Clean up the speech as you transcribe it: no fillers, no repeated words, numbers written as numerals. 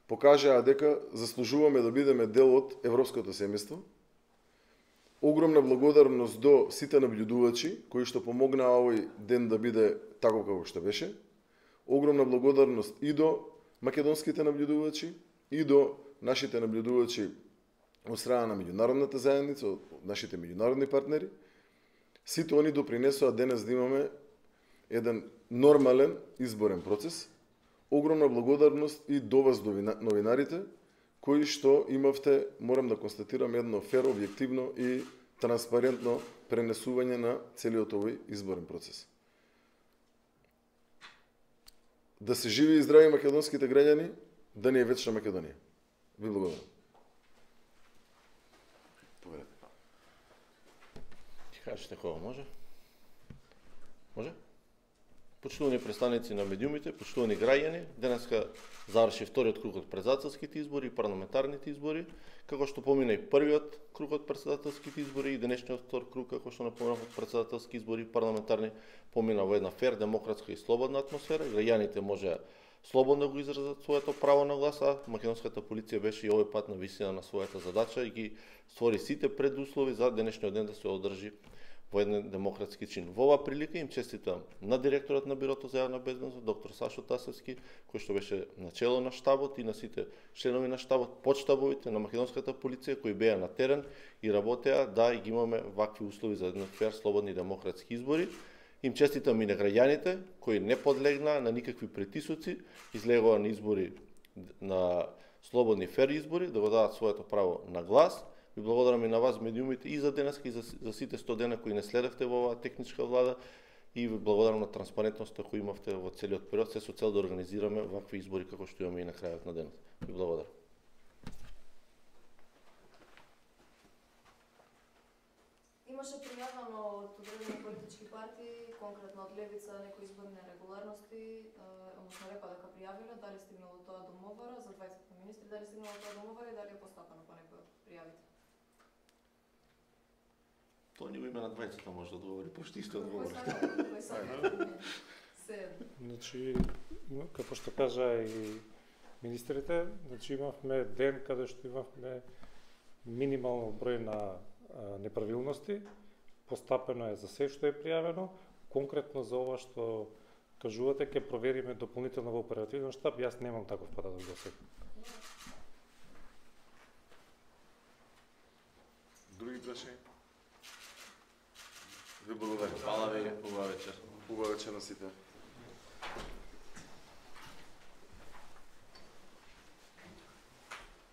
покажаа дека заслужуваме да бидеме дел од европското семејство. Огромна благодарност до сите наблюдувачи кои што помогнаа овој ден да биде таков како што беше. Огромна благодарност и до македонските наблюдувачи и до нашите наблюдувачи од страна на меѓународната заедница, од нашите меѓународни партнери. Сите они допринесоа денес да имаме еден нормален изборен процес. Огромна благодарност и до вас, новинарите, кои што имавте, морам да констатирам, едно фер, објективно и транспарентно пренесување на целиот овој изборен процес. Да се живи и здрави македонските граѓани, да не е вечна Македонија. Ви благодарам. Ти кажете кога може? Може? Почитувани представници на медиумите, почитувани граѓани, денеска заврши вториот круг од претседателските избори и парламентарните избори, како што помина и првиот круг од претседателските избори и денешниот втор круг, како што напоменав, од претседателски избори и парламентарни, помина во една фер, демократска и слободна атмосфера. Граѓаните може слободно да го изразат своето право на глас, а македонската полиција беше и овој пат на висина на својата задача и ги створи сите предуслови за денешниот ден да се одржи во еден демократски чин. Во оваа прилика им честитам на директорот на Бирото за јавна безбедност, доктор Сашо Тасевски, кој што беше начело на штабот, и на сите членови на штабот, подштабовите на македонската полиција кои беа на терен и работеа да ги имаме вакви услови за еден фер, слободни демократски избори. Им честитам и на граѓаните кои не подлегнаа на никакви притисоци, излегоа на избори, на слободни фер избори, да го дадат своето право на глас. Ви благодарам и на вас, медиумите, и за денеска, и за сите 100 дена кои не следевте во оваа техничка влада, и ви благодарам на транспарентноста која имавте во целиот период, се со цел да организираме вакви избори како што имаме и на крајот на денот. Ви благодарам. Имаше пријавено од одредени политички партии, конкретно од Левица, некои изборни нерегуларности, односно рекоа дека пријавиле, дали стигнало тоа до МОВР за 20 министри, дали стигнало тоа до МОВР и дали е постапено по некој од пријавите? Тоа ни го име на двајцата може да одговори, пошто исто одговори. Значи, како што кажа и министрите, значи имавме ден каде што имавме минимално број на неправилности, постапено е за се што е пријавено, конкретно за ова што кажувате, ќе провериме дополнително во оперативен штаб, јас немам таков податок до сега. Други прашања? Ви благодарам. Фала ви, убава вечер. Убава вечер на сите.